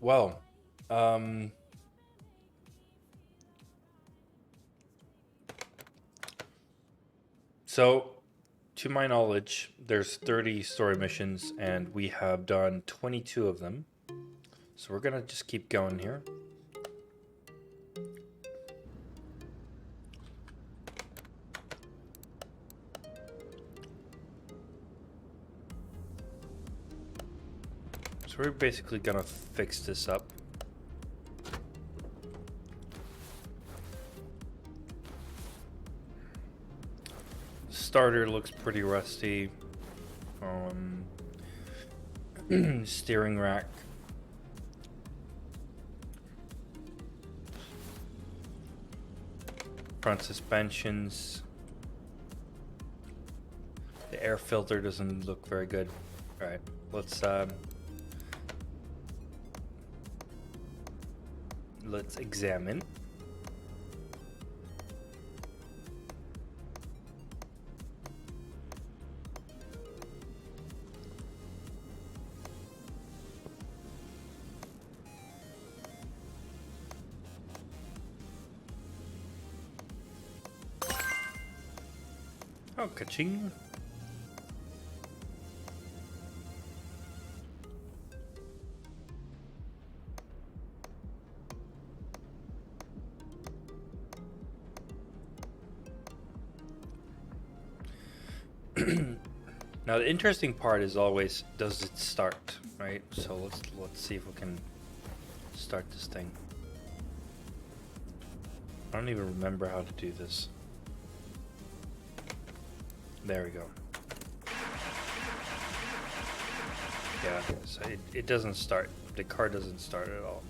Well, so to my knowledge, there's 30 story missions, and we have done 22 of them. So we're gonna just keep going here. So we're basically gonna fix this up. Starter looks pretty rusty. Steering rack. Front suspensions. The air filter doesn't look very good. Alright, let's examine. Oh, ka-ching. Now the interesting part is always, does it start, right? So let's see if we can start this thing. I don't even remember how to do this. There we go. Yeah, so it doesn't start. The car doesn't start at all.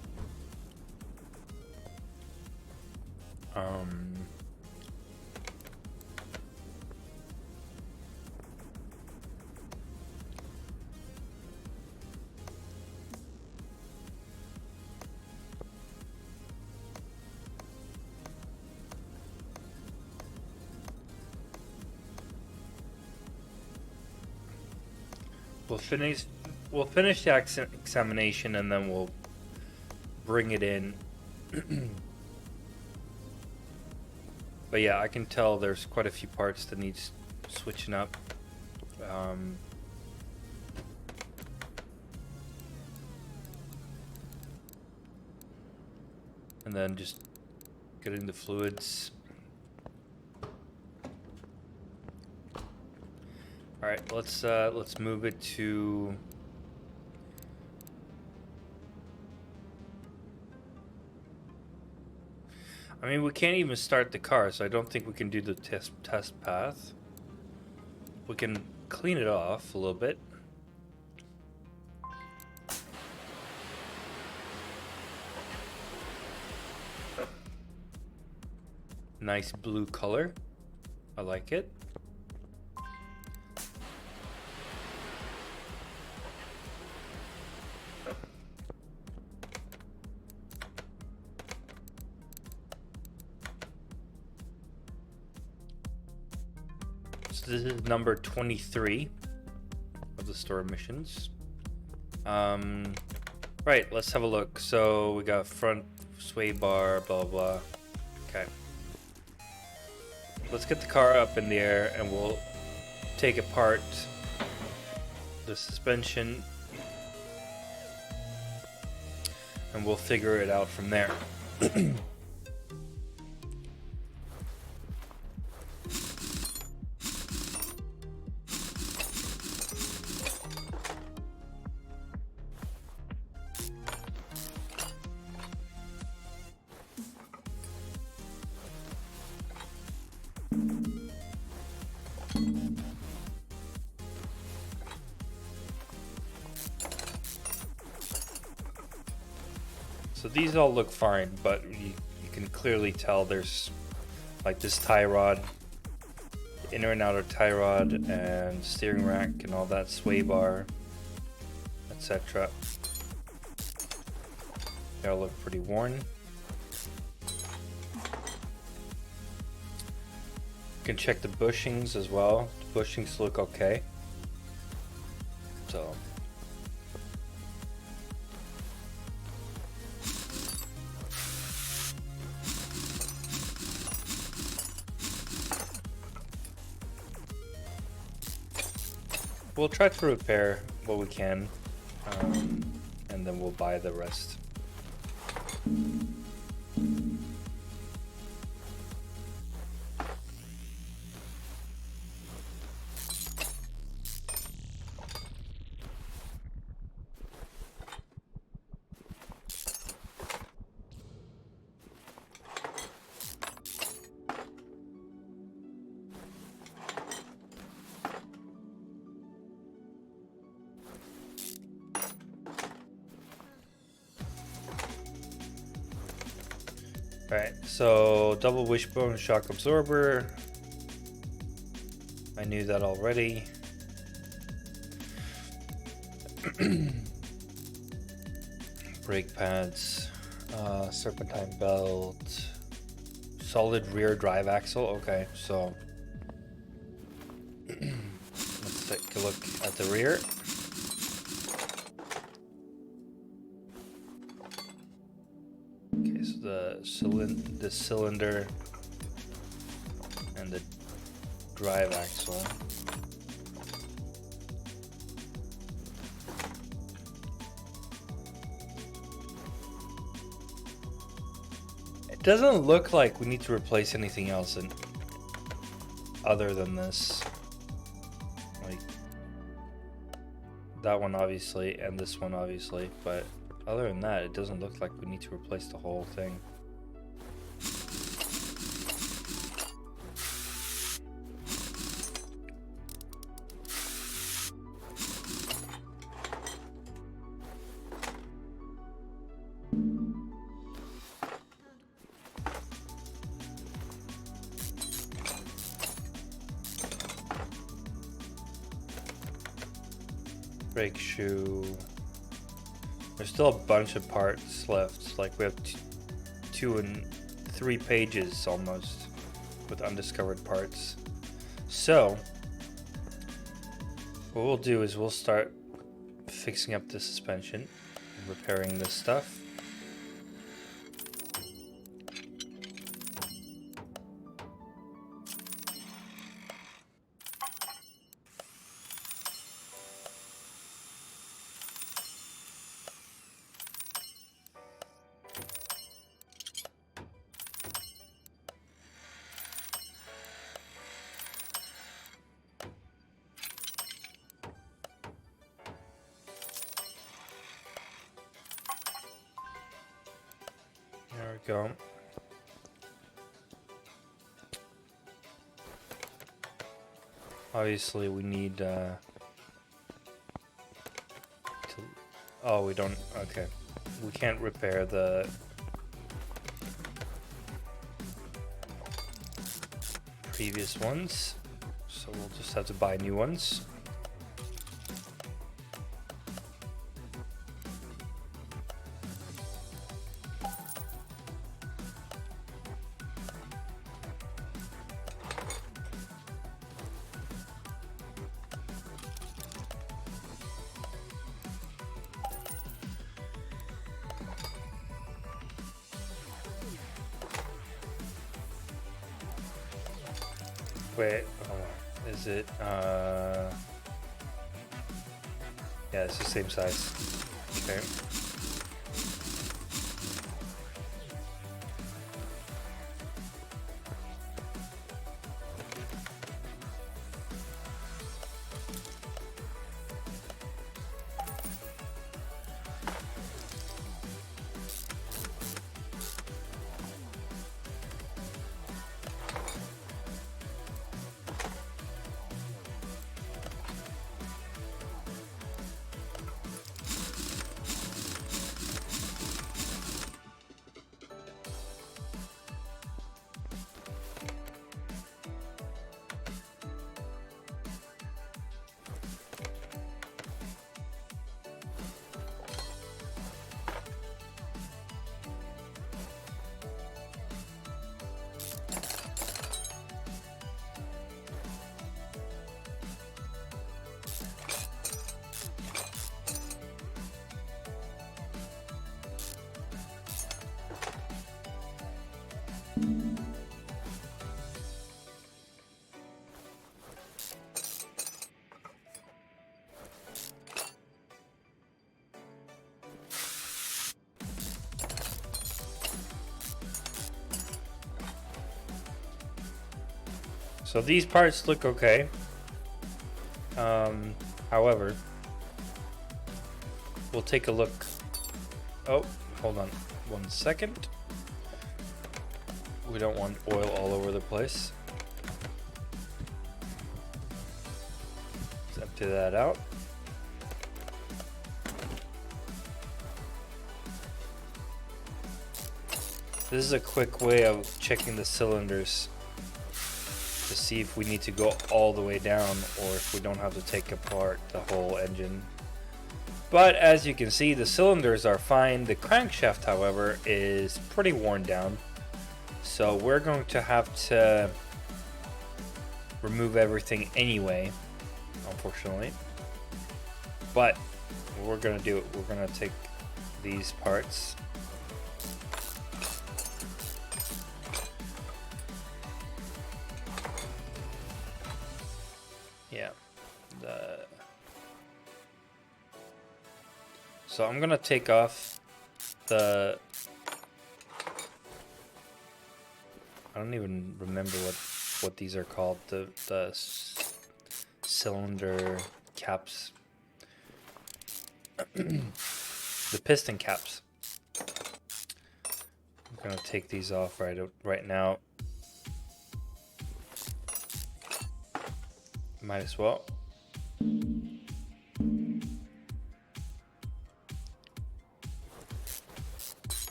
We'll finish the examination and then we'll bring it in. But yeah, I can tell there's quite a few parts that need switching up. And then just getting the fluids. All right, let's move it to. I mean, we can't even start the car, so I don't think we can do the test path. We can clean it off a little bit. Nice blue color. I like it. This is number 23 of the store missions. Right, let's have a look. So we got front sway bar, blah blah. Okay. Let's get the car up in the air and we'll take apart the suspension and we'll figure it out from there. So these all look fine, but you can clearly tell there's like this tie rod, inner and outer tie rod, and steering rack and all that, sway bar, etc. They all look pretty worn. You can check the bushings as well. The bushings look okay. So we'll try to repair what we can, and then we'll buy the rest. Right, so double wishbone shock absorber. I knew that already. Brake pads, serpentine belt, solid rear drive axle. Okay, so let's take a look at the rear. Okay, so the cylinder and the drive axle. It doesn't look like we need to replace anything else other than this. Like that one obviously, and this one obviously, but other than that, it doesn't look like we need to replace the whole thing. Brake shoe. There's still a bunch of parts left. Like we have 2 and 3 pages almost with undiscovered parts. So what we'll do is we'll start fixing up the suspension and repairing this stuff. There we go. Obviously we need oh, we don't, okay. We can't repair the previous ones, so we'll just have to buy new ones. Wait, hold on. Is it, yeah, it's the same size. Okay. So these parts look okay. However, we'll take a look. Oh, hold on 1 second. We don't want oil all over the place. Let's empty that out. This is a quick way of checking the cylinders to see if we need to go all the way down or if we don't have to take apart the whole engine. But as you can see, the cylinders are fine. The crankshaft, however, is pretty worn down. So we're going to have to remove everything anyway, unfortunately. But we're going to do it. We're going to take these parts. Yeah. So I'm going to take off the... I don't even remember what these are called. The cylinder caps. The piston caps. I'm going to take these off right now. Might as well.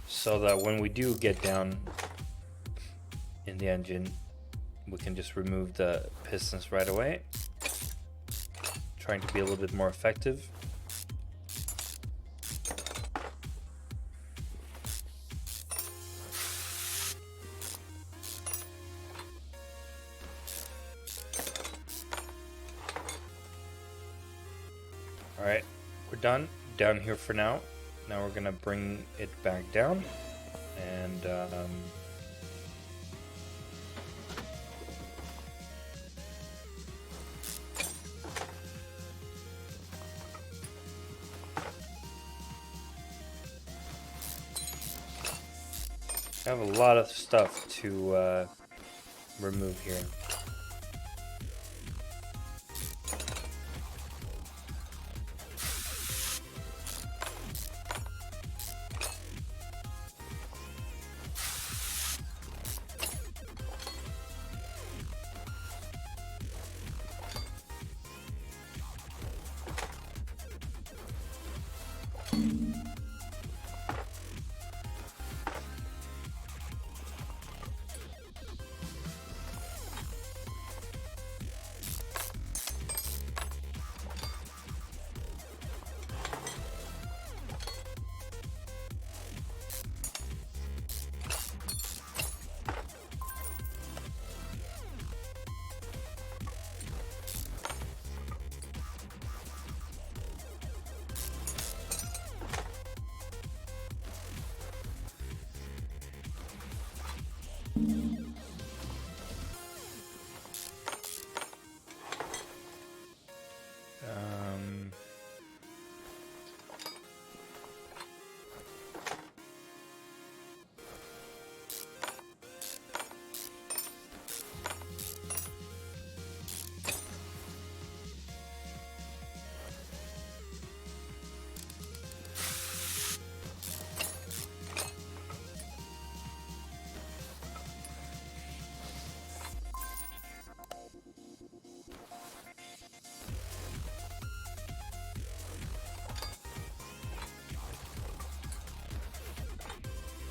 So that when we do get down in the engine, we can just remove the pistons right away. Trying to be a little bit more effective. Alright, we're done. Down here for now. Now we're gonna bring it back down and I have a lot of stuff to remove here.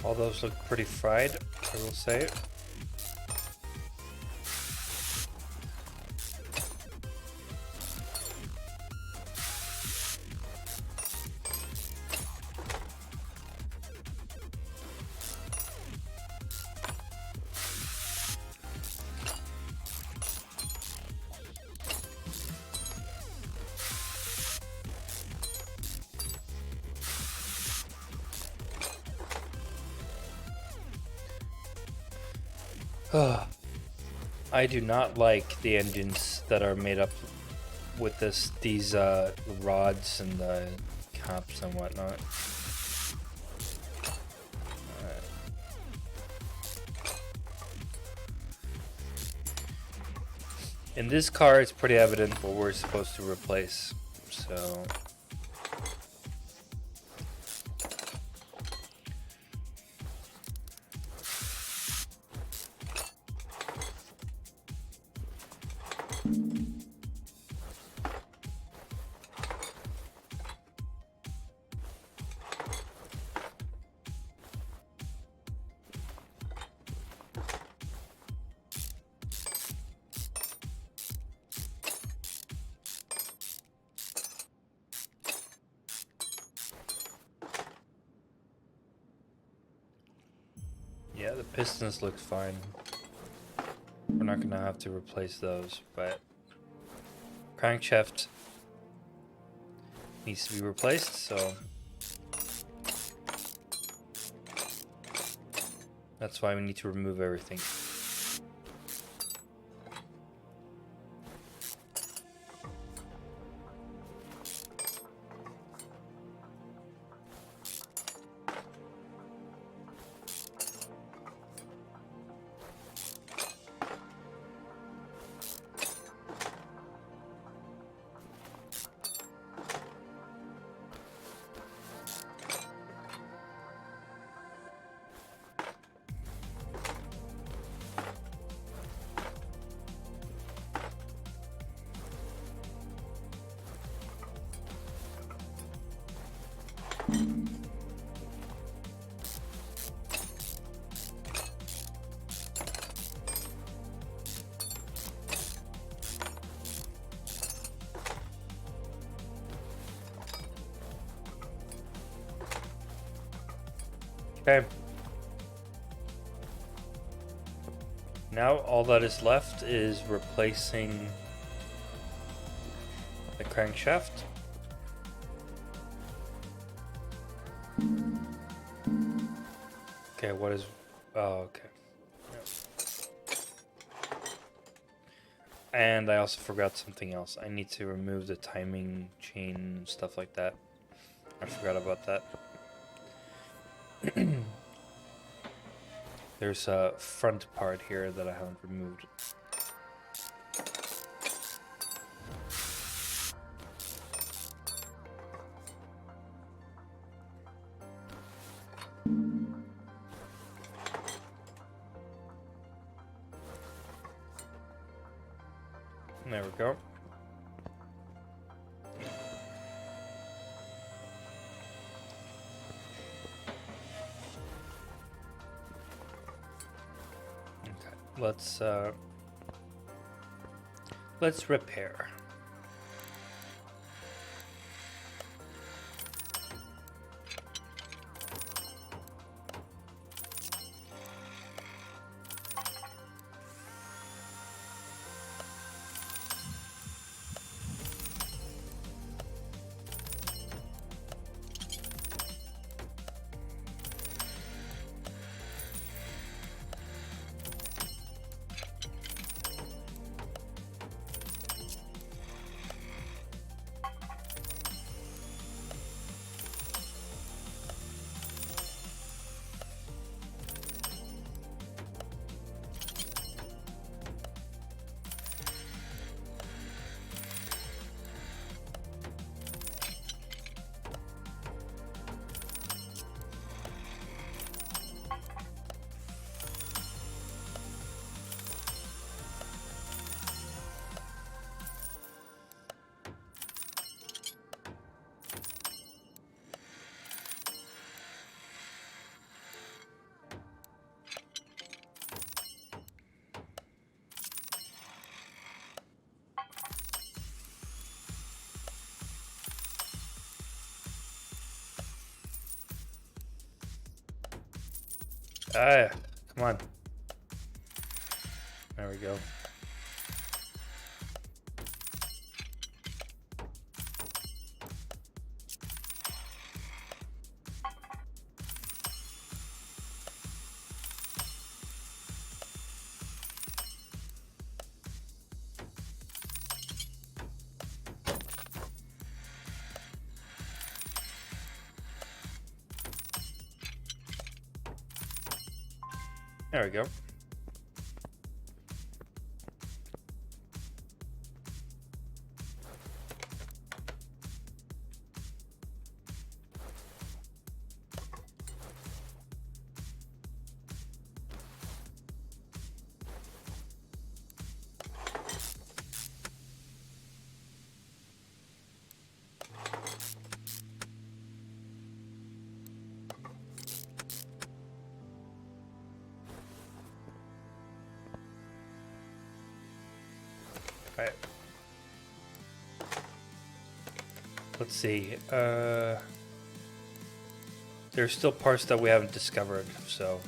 All those look pretty fried, I will say. I do not like the engines that are made up with these rods and the caps and whatnot. In this car, it's pretty evident what we're supposed to replace. So yeah, the pistons look fine. We're not gonna have to replace those, but crankshaft needs to be replaced, so that's why we need to remove everything. Okay. Now all that is left is replacing the crankshaft. Okay, what is... Oh, okay. Yep. And I also forgot something else. I need to remove the timing chain and stuff like that. I forgot about that. There's a front part here that I haven't removed. There we go. Let's repair. Ah, come on. There we go. There we go. Alright. Let's see. There's still parts that we haven't discovered, so.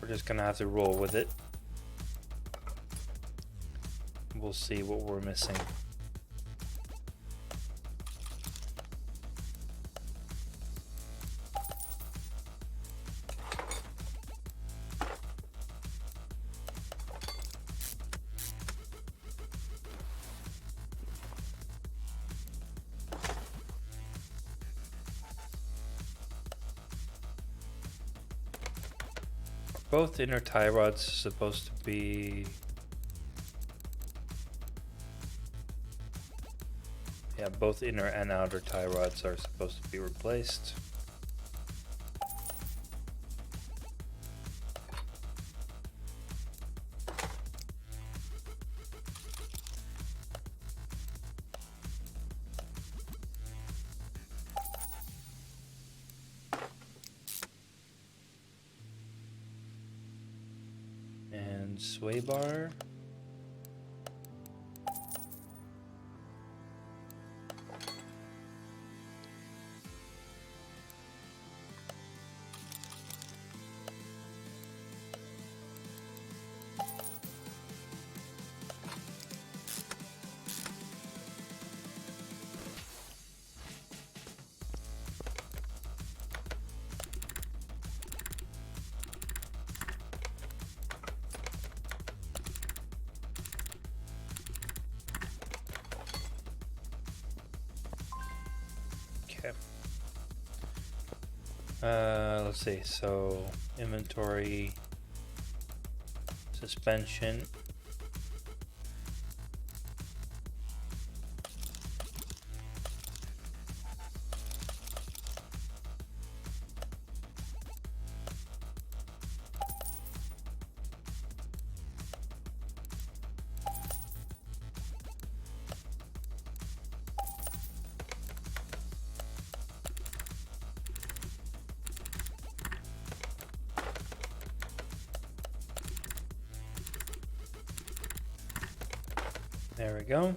We're just gonna have to roll with it. We'll see what we're missing. Both inner tie rods supposed to be... Yeah, both inner and outer tie rods are supposed to be replaced. And sway bar. Let's see, so inventory, suspension, there we go.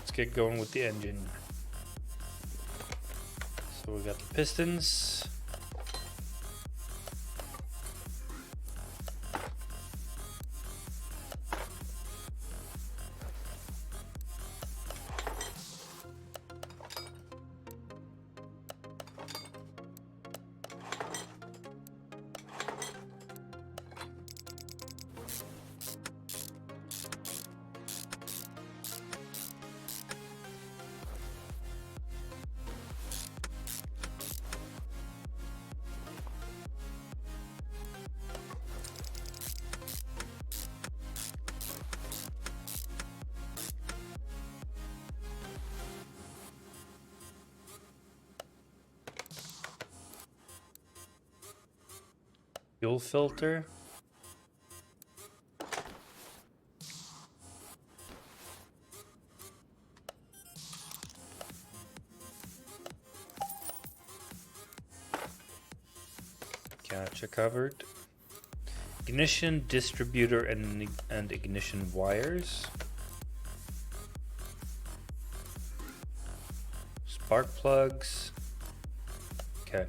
Let's get going with the engine. So we got the pistons. Fuel filter. Gotcha, covered. Ignition, distributor, and ignition wires. Spark plugs. Okay.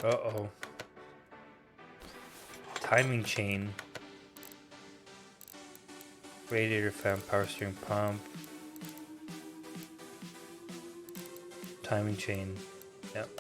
Uh-oh. Timing chain. Radiator fan, power steering pump. Timing chain. Yep.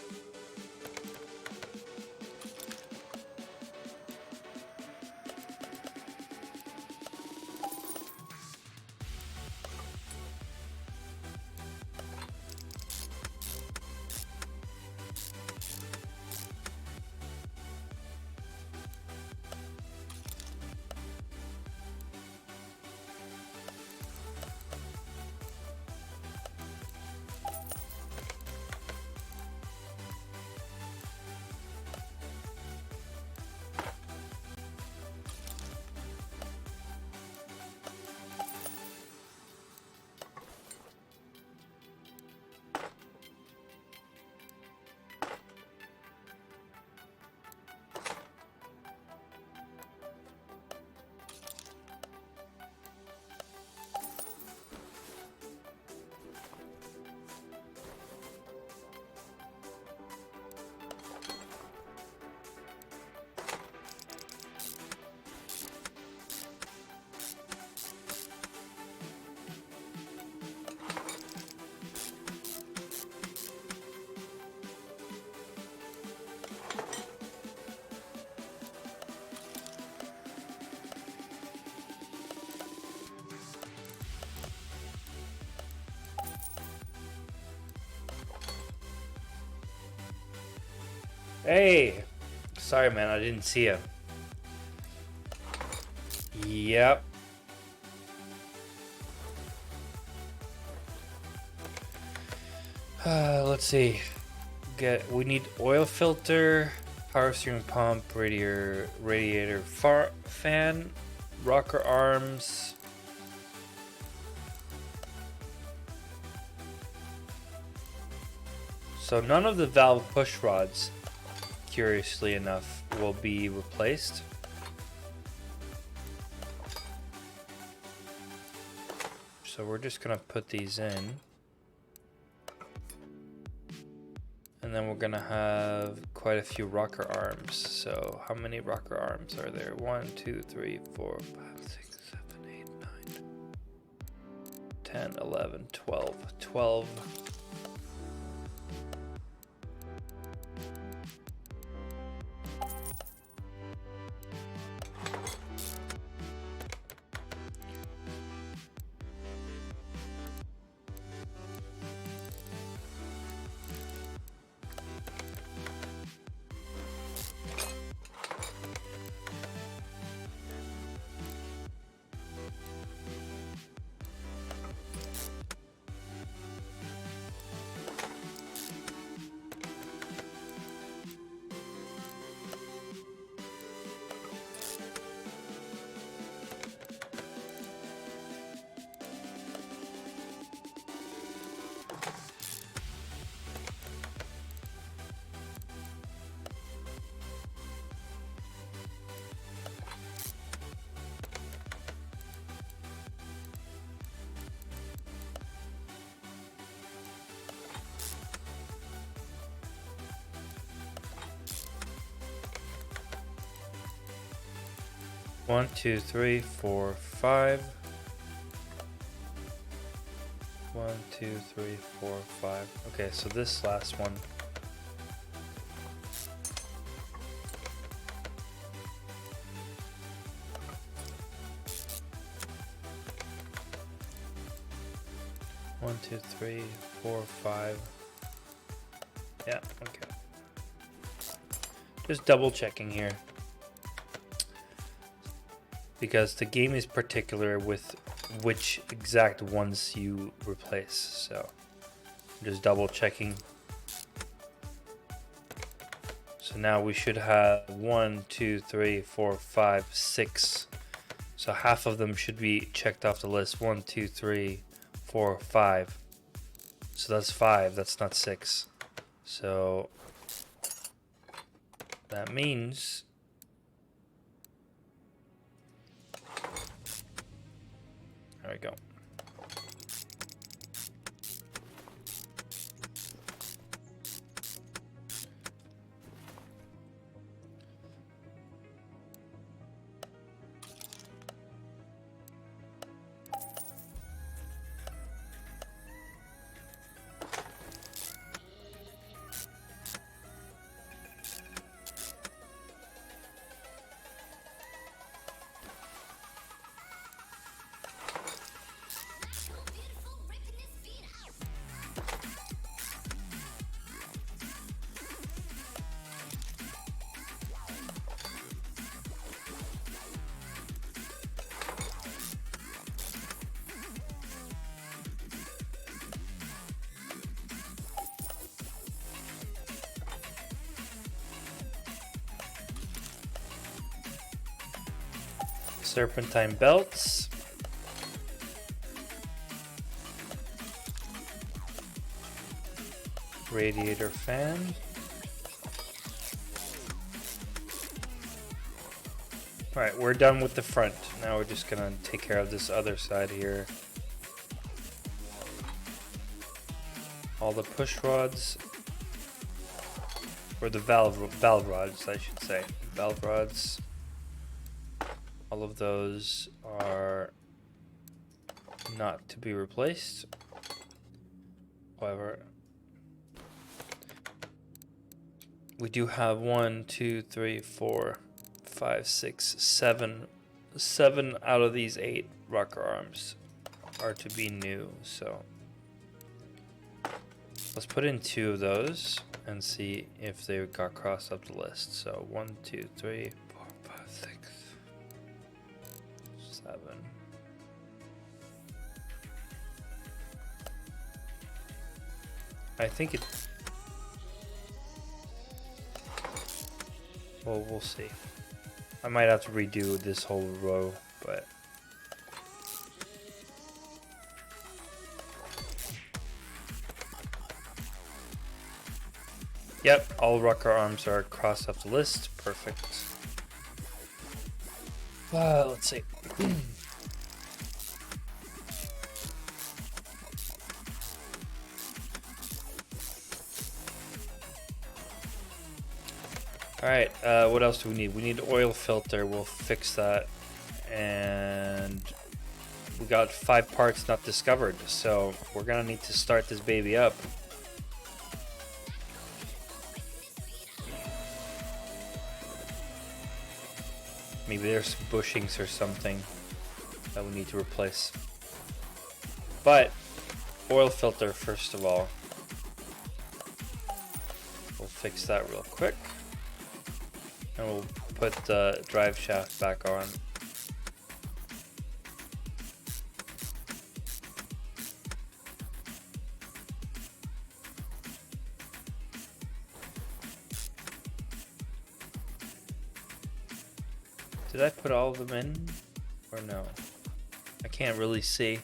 Hey! Sorry, man, I didn't see you. Yep. Let's see. We need oil filter, power steering pump, radiator fan, rocker arms. So none of the valve push rods, curiously enough, will be replaced. So we're just gonna put these in. And then we're gonna have quite a few rocker arms. So how many rocker arms are there? 1, 2, 3, 4, 5, 6, 7, 8, 9, 10, 11, 12. 12. 1, 2, 3, 4, 5. 1, 2, 3, 4, 5. Okay, so this last one. One, two, three, 4, 5. Yeah, okay. Just double checking here, because the game is particular with which exact ones you replace. So I'm just double checking. So now we should have 1, 2, 3, 4, 5, 6. So half of them should be checked off the list. 1, 2, 3, 4, 5. So that's 5. That's not 6. So that means there we go. Serpentine belts. Radiator fan. Alright, we're done with the front. Now we're just gonna take care of this other side here. All the push rods, or the valve rods, I should say. Valve rods. All of those are not to be replaced. However, we do have 1, 2, 3, 4, 5, 6, 7. 7 out of these 8 rocker arms are to be new. So let's put in 2 of those and see if they got crossed up the list. So 1, 2, 3, 4, 5, 6, 7. I think it. Well, we'll see. I might have to redo this whole row, but. Yep, all rocker arms are crossed off the list. Perfect. Let's see. Alright, what else do we need? We need oil filter. We'll fix that. And we got 5 parts not discovered. So we're gonna need to start this baby up. Maybe there's some bushings or something that we need to replace. But oil filter first of all. We'll fix that real quick. And we'll put the drive shaft back on. Did I put all of them in? Or no? I can't really see.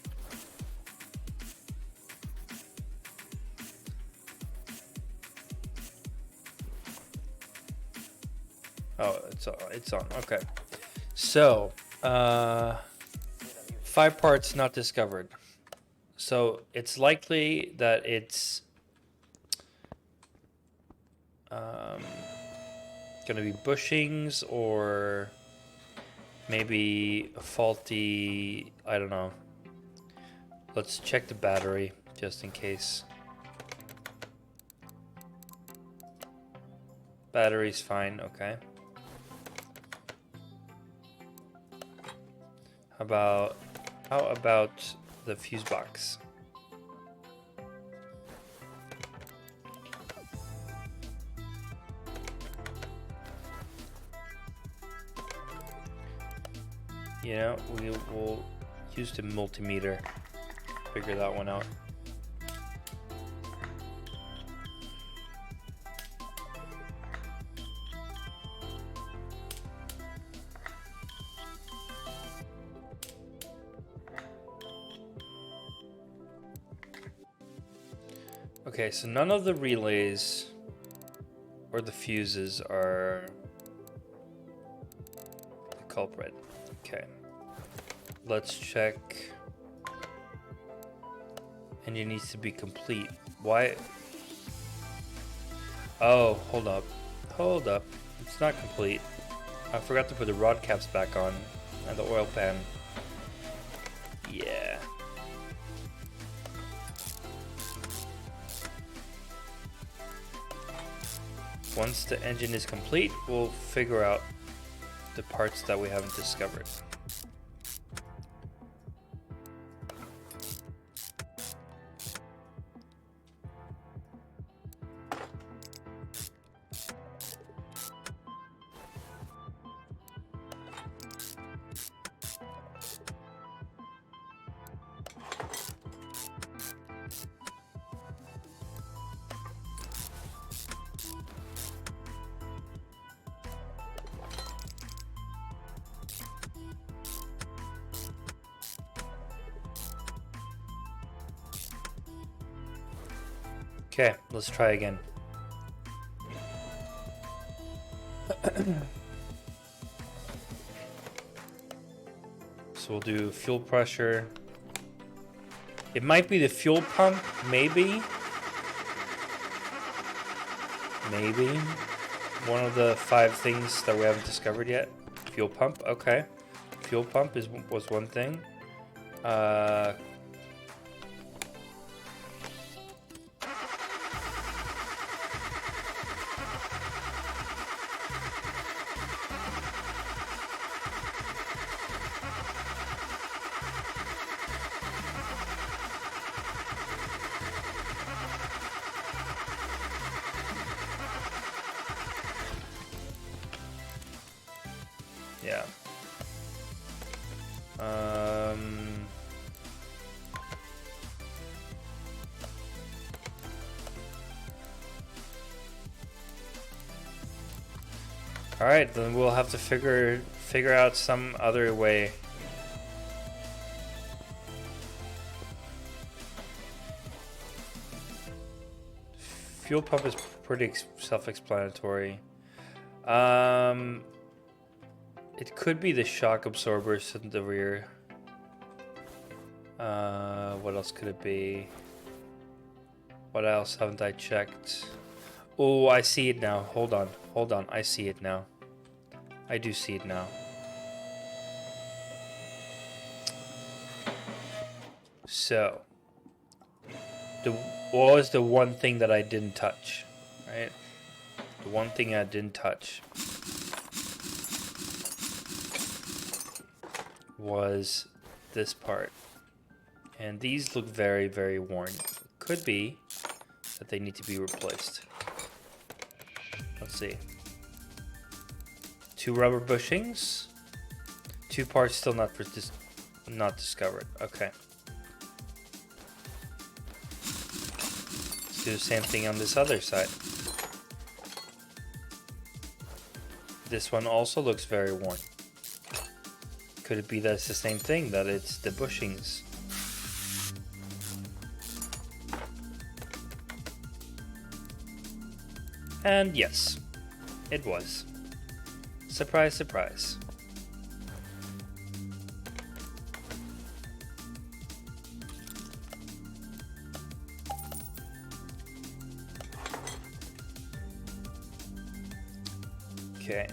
Oh, it's on. Okay. So, 5 parts not discovered. So it's likely that it's gonna be bushings or Maybe a faulty, I don't know. Let's check the battery just in case. Battery's fine, okay. How about the fuse box? You know, we will use the multimeter, figure that one out. Okay, so none of the relays or the fuses are the culprit. Okay, let's check. Engine needs to be complete. Why? Oh, hold up. Hold up. It's not complete. I forgot to put the rod caps back on and the oil pan. Yeah. Once the engine is complete, we'll figure out the parts that we haven't discovered. Okay, let's try again. So we'll do fuel pressure. It might be the fuel pump, maybe. Maybe. One of the 5 things that we haven't discovered yet. Fuel pump, okay. Fuel pump was one thing. Yeah. All right, then we'll have to figure out some other way. Fuel pump is pretty self-explanatory. It could be the shock absorbers in the rear. What else could it be? What else haven't I checked? Oh, I see it now. Hold on. I see it now. I do see it now. So, what was the one thing that I didn't touch? Right? The one thing I didn't touch was this part. And these look very, very worn. It could be that they need to be replaced. Let's see. 2 rubber bushings. 2 parts still not discovered. Okay. Let's do the same thing on this other side. This one also looks very worn. Could it be that it's the same thing, that it's the bushings? And yes, it was. Surprise, surprise. Okay.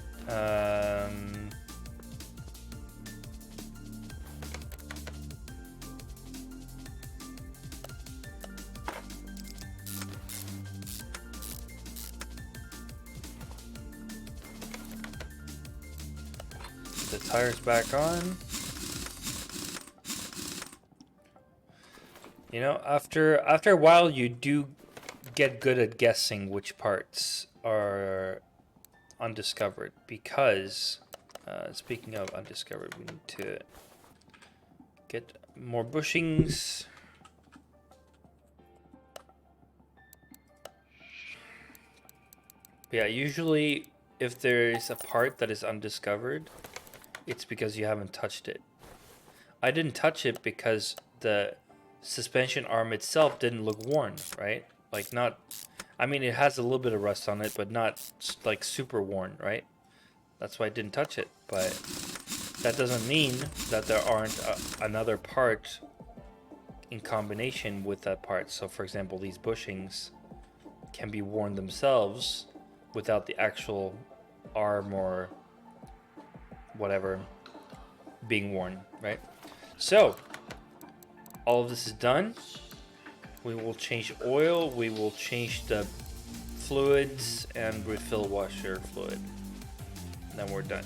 the tires back on. You know, after a while, you do get good at guessing which parts are undiscovered, because speaking of undiscovered, we need to get more bushings. Yeah, usually if there is a part that is undiscovered, it's because you haven't touched it. I didn't touch it because the suspension arm itself didn't look worn, right? Like, not, I mean, it has a little bit of rust on it, but not like super worn, right? That's why I didn't touch it. But that doesn't mean that there aren't another part in combination with that part. So for example, these bushings can be worn themselves without the actual arm or whatever being worn, right? So all of this is done. We will change oil, we will change the fluids and refill washer fluid. Then we're done.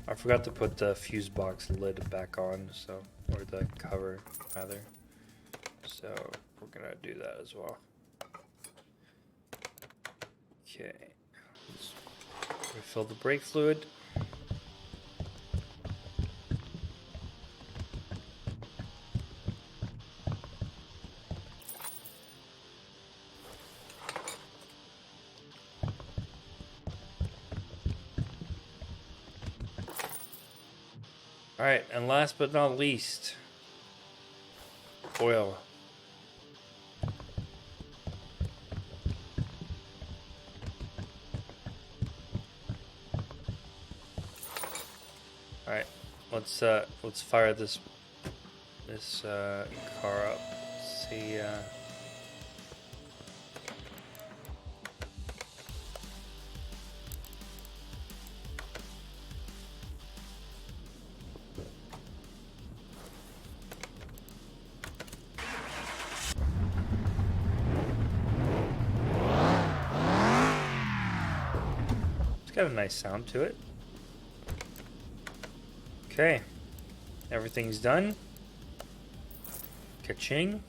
I forgot to put the fuse box lid back on, so, or the cover rather. So we're gonna do that as well. Okay, let's refill the brake fluid. All right, and last but not least, oil. All right, let's fire this car up. See. Got a nice sound to it. Okay, everything's done. Ka-ching.